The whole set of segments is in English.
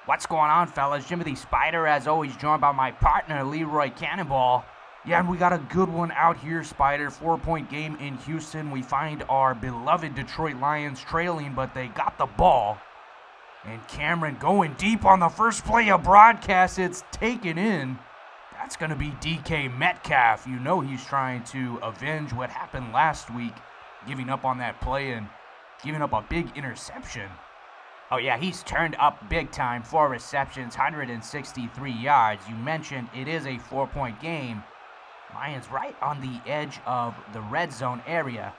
What's going on, fellas? Jimothy Spyder, as always, joined by my partner, LeRoy Cannonball. Yeah, and we got a good one out here, Spyder. 4-point game in Houston. We find our beloved Detroit Lions trailing, but they got the ball. And Cameron going deep on the first play of broadcast. It's taken in. That's going to be DK Metcalf. You know he's trying to avenge what happened last week, giving up on that play and giving up a big interception. Oh yeah, he's turned up big time. 4 receptions, 163 yards. You mentioned it is a 4-point game. Lions right on the edge of the red zone area,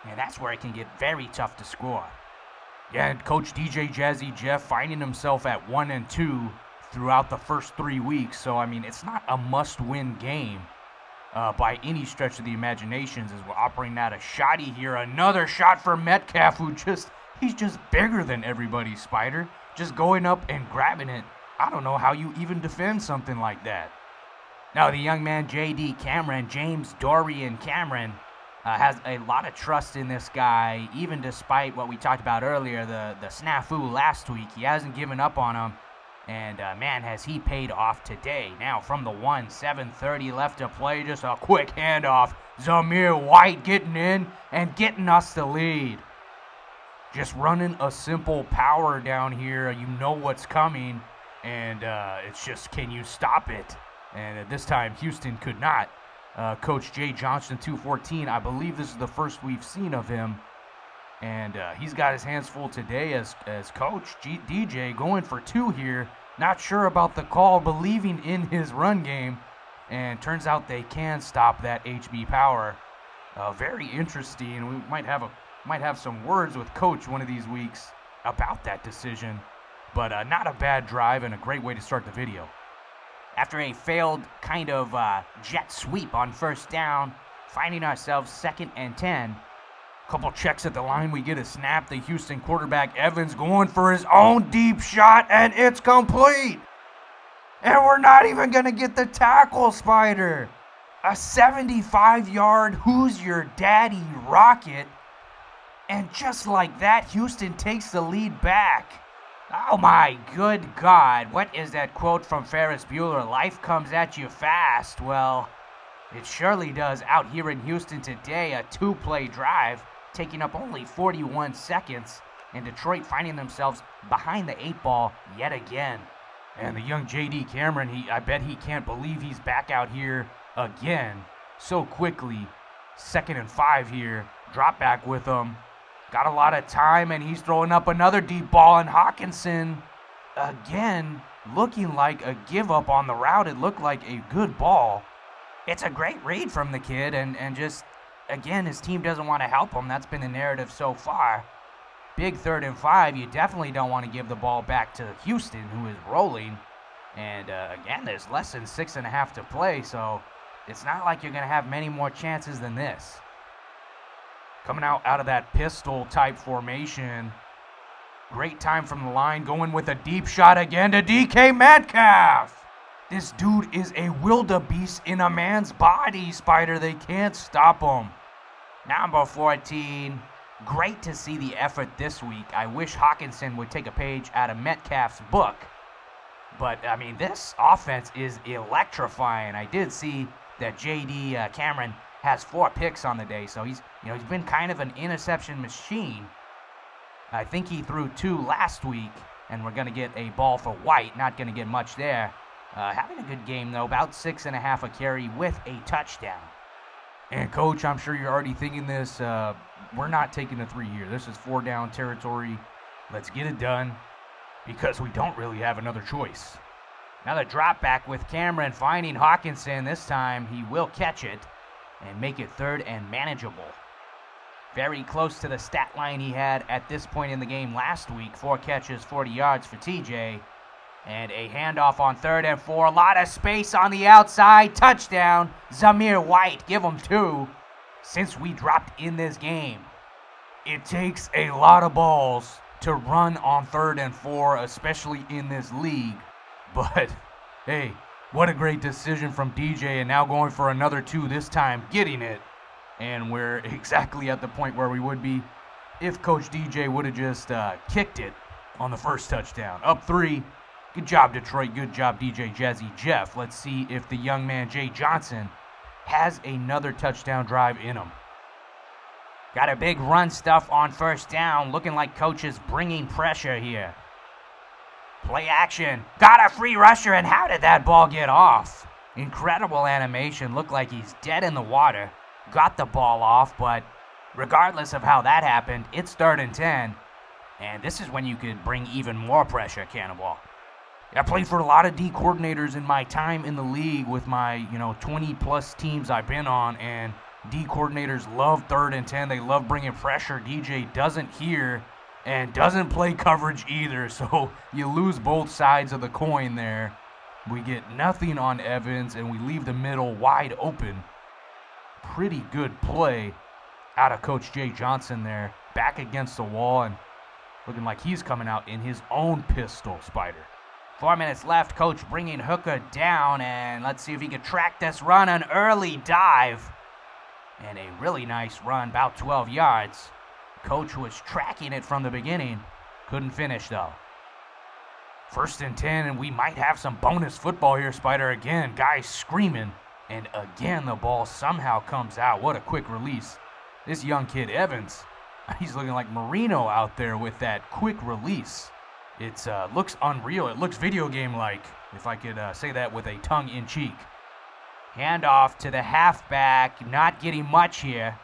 and that's where it can get very tough to score. Yeah, and Coach DJJazzyJeff finding himself at 1-2 throughout the first 3 weeks. So, I mean, it's not a must-win game by any stretch of the imaginations as we're operating out a shotty here. Another shot for Metcalf, he's just bigger than everybody, Spyder. Just going up and grabbing it. I don't know how you even defend something like that. Now, the young man, James Dorian Cameron, has a lot of trust in this guy, even despite what we talked about earlier, the snafu last week. He hasn't given up on him, and man, has he paid off today. Now, from the 1, 7:30 left to play, just a quick handoff. Zamir White getting in and getting us the lead. Just running a simple power down here. You know what's coming, and it's just, can you stop it? And at this time, Houston could not. Coach Jay Johnston, 214. I believe this is the first we've seen of him. And he's got his hands full today as Coach DJ going for 2 here. Not sure about the call, believing in his run game. And turns out they can stop that HB power. Very interesting. We might have some words with Coach one of these weeks about that decision. But not a bad drive and a great way to start the video. After a failed kind of jet sweep on first down, finding ourselves 2nd and 10. Couple checks at the line, we get a snap. The Houston quarterback, Evans, going for his own deep shot, and it's complete. And we're not even going to get the tackle, Spyder. A 75-yard who's your daddy rocket. And just like that, Houston takes the lead back. Oh my good God, what is that quote from Ferris Bueller? Life comes at you fast. Well, it surely does out here in Houston today. A 2-play drive, taking up only 41 seconds, and Detroit finding themselves behind the 8 ball yet again. And the young J.D. Cameron, I bet he can't believe he's back out here again so quickly. 2nd and 5 here, drop back with him. Got a lot of time, and he's throwing up another deep ball, and Hawkinson, again, looking like a give-up on the route. It looked like a good ball. It's a great read from the kid, and just, again, his team doesn't want to help him. That's been the narrative so far. Big 3rd and 5. You definitely don't want to give the ball back to Houston, who is rolling. And, again, there's less than 6.5 to play, so it's not like you're going to have many more chances than this. Coming out of that pistol-type formation. Great time from the line, going with a deep shot again to DK Metcalf. This dude is a wildebeest in a man's body, Spyder. They can't stop him. Number 14. Great to see the effort this week. I wish Hawkinson would take a page out of Metcalf's book. But, I mean, this offense is electrifying. I did see that J.D. Cameron has 4 picks on the day, so he's been kind of an interception machine. I think he threw 2 last week, and we're going to get a ball for White. Not going to get much there. Having a good game, though. About 6.5 a carry with a touchdown. And, Coach, I'm sure you're already thinking this. We're not taking a 3 here. This is 4-down territory. Let's get it done, because we don't really have another choice. Another drop back with Cameron finding Hawkinson. This time he will catch it and make it 3rd and manageable. Very close to the stat line he had at this point in the game last week. 4 catches, 40 yards for TJ. And a handoff on 3rd and 4. A lot of space on the outside. Touchdown. Zamir White, give him 2 since we dropped in this game. It takes a lot of balls to run on 3rd and 4, especially in this league. But, hey, what a great decision from DJ, and now going for another 2, this time getting it. And we're exactly at the point where we would be if Coach DJ would have just kicked it on the first touchdown. Up 3, Good job, Detroit. Good job, DJJazzyJeff. Let's see if the young man, Jay Johnson, has another touchdown drive in him. Got a big run stuff on first down. Looking like coach is bringing pressure here. Play action. Got a free rusher, and how did that ball get off? Incredible animation. Looked like he's dead in the water. Got the ball off, but regardless of how that happened, it's 3rd and 10. And this is when you could bring even more pressure, Cannonball. I played for a lot of D coordinators in my time in the league with my, 20-plus teams I've been on, and D coordinators love 3rd and 10. They love bringing pressure. DJ doesn't hear and doesn't play coverage either, so you lose both sides of the coin there. We get nothing on Evans, and we leave the middle wide open. Pretty good play out of Coach Jay Johnson there. Back against the wall, and looking like he's coming out in his own pistol, Spyder. 4 minutes left. Coach bringing Hooker down, and let's see if he can track this run. An early dive, and a really nice run, about 12 yards. Coach was tracking it from the beginning. Couldn't finish, though. 1st and 10, and we might have some bonus football here, Spyder. Again, guys screaming, and again the ball somehow comes out. What a quick release. This young kid, Evans, he's looking like Marino out there with that quick release. It looks unreal. It looks video game-like, if I could say that with a tongue-in-cheek. Handoff to the halfback, not getting much here.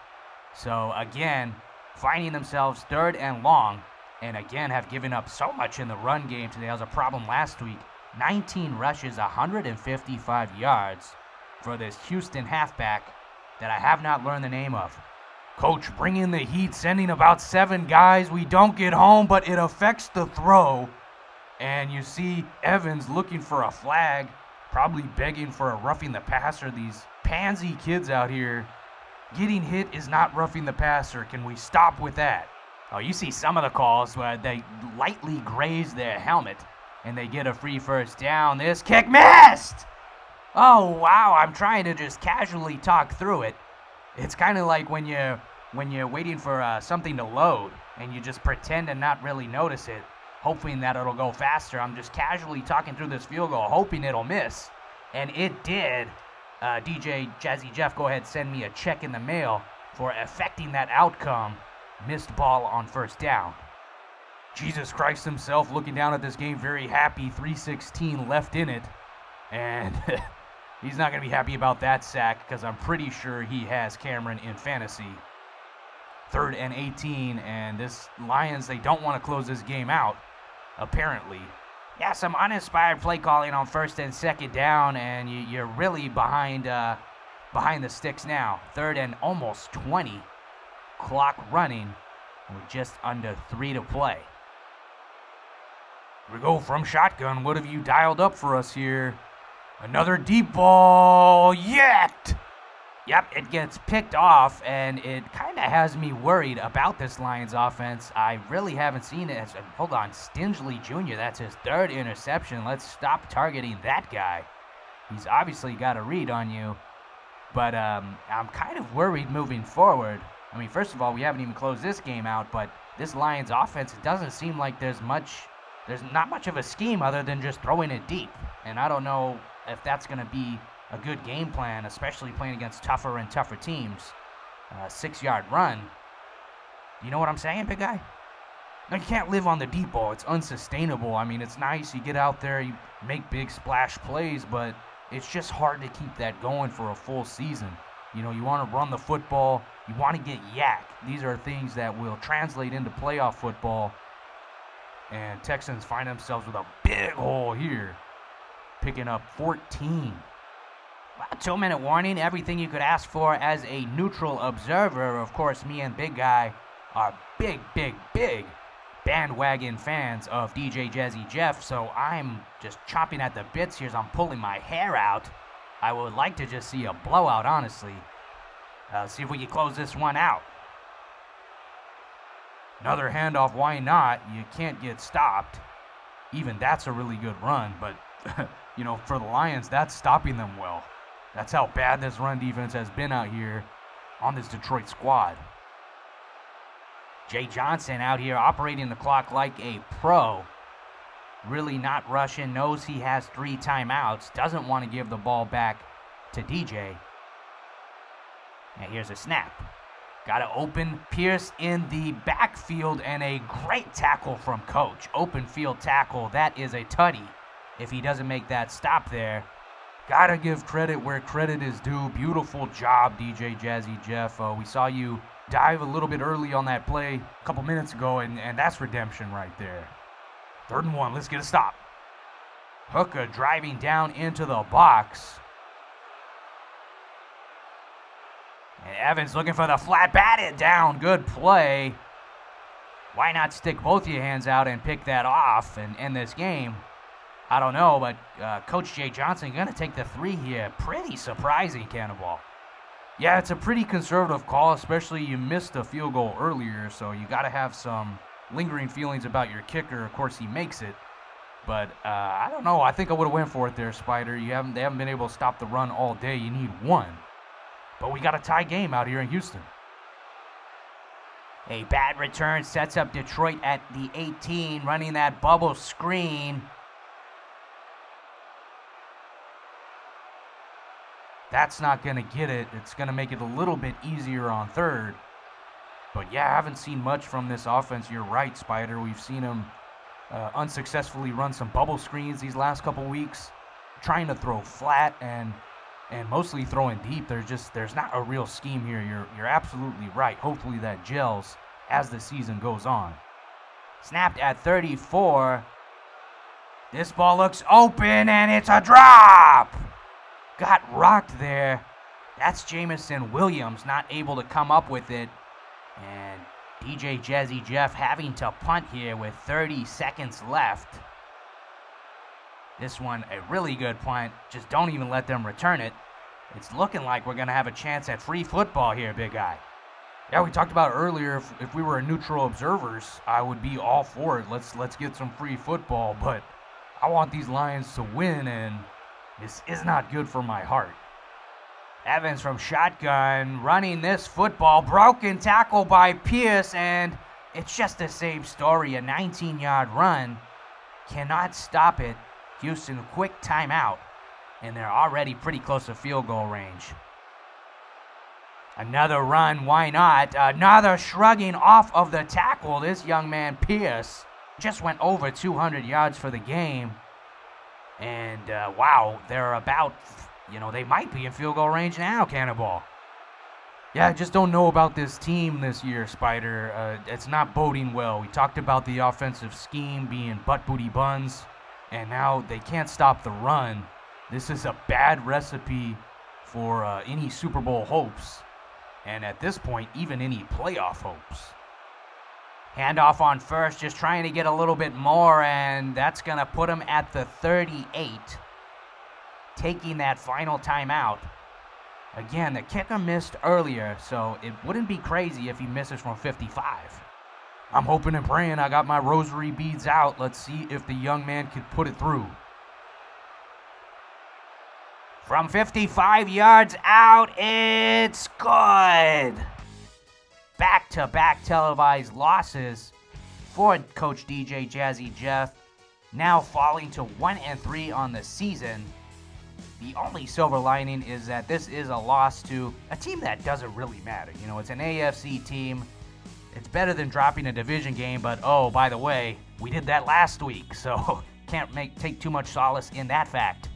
So, again, finding themselves 3rd and long, and again have given up so much in the run game today. That was a problem last week. 19 rushes, 155 yards for this Houston halfback that I have not learned the name of. Coach bringing the heat, sending about 7 guys. We don't get home, but it affects the throw. And you see Evans looking for a flag, probably begging for a roughing the passer. These pansy kids out here, getting hit is not roughing the passer. Can we stop with that? Oh, you see some of the calls where they lightly graze their helmet and they get a free first down. This kick missed! Oh, wow, I'm trying to just casually talk through it. It's kind of like when you're waiting for something to load and you just pretend to not really notice it, hoping that it'll go faster. I'm just casually talking through this field goal, hoping it'll miss. And it did. DJJazzyJeff, go ahead and send me a check in the mail for affecting that outcome. Missed ball on first down. Jesus Christ himself looking down at this game, very happy. 3:16 left in it. And he's not going to be happy about that sack because I'm pretty sure he has Cameron in fantasy. 3rd and 18, and this Lions, they don't want to close this game out, apparently. Yeah, some uninspired play calling on 1st and 2nd down, and you're really behind the sticks now. 3rd and almost 20. Clock running with just under 3 to play. We go from shotgun. What have you dialed up for us here? Another deep ball yet. Yep, it gets picked off, and it kind of has me worried about this Lions offense. I really haven't seen it. Hold on, Stingley Jr., that's his 3rd interception. Let's stop targeting that guy. He's obviously got a read on you, but I'm kind of worried moving forward. I mean, first of all, we haven't even closed this game out, but this Lions offense, it doesn't seem like there's not much of a scheme other than just throwing it deep, and I don't know if that's going to be a good game plan, especially playing against tougher and tougher teams. 6-yard run. You know what I'm saying, big guy? No, you can't live on the deep ball. It's unsustainable. I mean, it's nice. You get out there, you make big splash plays, but it's just hard to keep that going for a full season. You know, you want to run the football. You want to get yak. These are things that will translate into playoff football. And Texans find themselves with a big hole here, picking up 14. Well, 2-minute warning, everything you could ask for as a neutral observer. Of course, me and Big Guy are big bandwagon fans of DJJazzyJeff, so I'm just chomping at the bits here as I'm pulling my hair out. I would like to just see a blowout, honestly. See if we can close this one out. Another handoff, why not? You can't get stopped. Even that's a really good run, but, for the Lions, that's stopping them well. That's how bad this run defense has been out here on this Detroit squad. Jay Johnson out here operating the clock like a pro. really not rushing, knows he has 3 timeouts, doesn't want to give the ball back to DJ. And here's a snap. Got to open Pierce in the backfield, and a great tackle from Coach. Open field tackle. That is a tutty if he doesn't make that stop there. Got to give credit where credit is due. Beautiful job, DJJazzyJeff. We saw you dive a little bit early on that play a couple minutes ago, and that's redemption right there. 3rd and 1. Let's get a stop. Hooker driving down into the box. And Evans looking for the flat, batted down. Good play. Why not stick both of your hands out and pick that off and end this game? I don't know, but Coach Jay Johnson going to take the 3 here. Pretty surprising, Cannonball. Yeah, it's a pretty conservative call, especially you missed a field goal earlier, so you got to have some lingering feelings about your kicker. Of course, he makes it. But I don't know. I think I would have went for it there, Spyder. They haven't been able to stop the run all day. You need 1. But we got a tie game out here in Houston. A bad return sets up Detroit at the 18, running that bubble screen. That's not going to get it. It's going to make it a little bit easier on 3rd. But yeah, I haven't seen much from this offense. You're right, Spyder. We've seen them unsuccessfully run some bubble screens these last couple weeks, trying to throw flat and mostly throwing deep. There's not a real scheme here. You're absolutely right. Hopefully that gels as the season goes on. Snapped at 34. This ball looks open, and it's a drop. Got rocked there. That's Jamison Williams not able to come up with it. And DJJazzyJeff having to punt here with 30 seconds left. This one, a really good punt. Just don't even let them return it. It's looking like we're going to have a chance at free football here, big guy. Yeah, we talked about earlier, if we were neutral observers, I would be all for it. Let's get some free football, but I want these Lions to win, and this is not good for my heart. Evans from shotgun, running this football. Broken tackle by Pierce, and it's just the same story. A 19-yard run. Cannot stop it. Houston, quick timeout, and they're already pretty close to field goal range. Another run, why not? Another shrugging off of the tackle. This young man, Pierce, just went over 200 yards for the game. And, wow, they're about, they might be in field goal range now, Cannonball. Yeah, I just don't know about this team this year, Spyder. It's not boding well. We talked about the offensive scheme being butt-booty buns, and now they can't stop the run. This is a bad recipe for any Super Bowl hopes, and at this point, even any playoff hopes. Handoff on first, just trying to get a little bit more, and that's going to put him at the 38, taking that final timeout. Again, the kicker missed earlier, so it wouldn't be crazy if he misses from 55. I'm hoping and praying I got my rosary beads out. Let's see if the young man can put it through. From 55 yards out, it's good. Back-to-back televised losses for Coach DJJazzyJeff, now falling to 1-3 on the season. The only silver lining is that this is a loss to a team that doesn't really matter. It's an AFC team. It's better than dropping a division game, but oh, by the way, we did that last week, so can't take too much solace in that fact.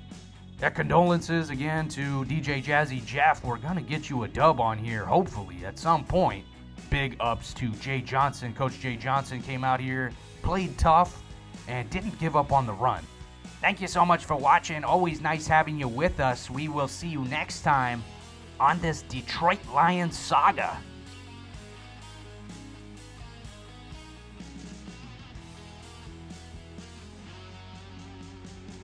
Yeah, condolences again to DJJazzyJeff. We're going to get you a dub on here, hopefully, at some point. Big ups to Jay Johnson. Coach Jay Johnson came out here, played tough, and didn't give up on the run. Thank you so much for watching. Always nice having you with us. We will see you next time on this Detroit Lions saga.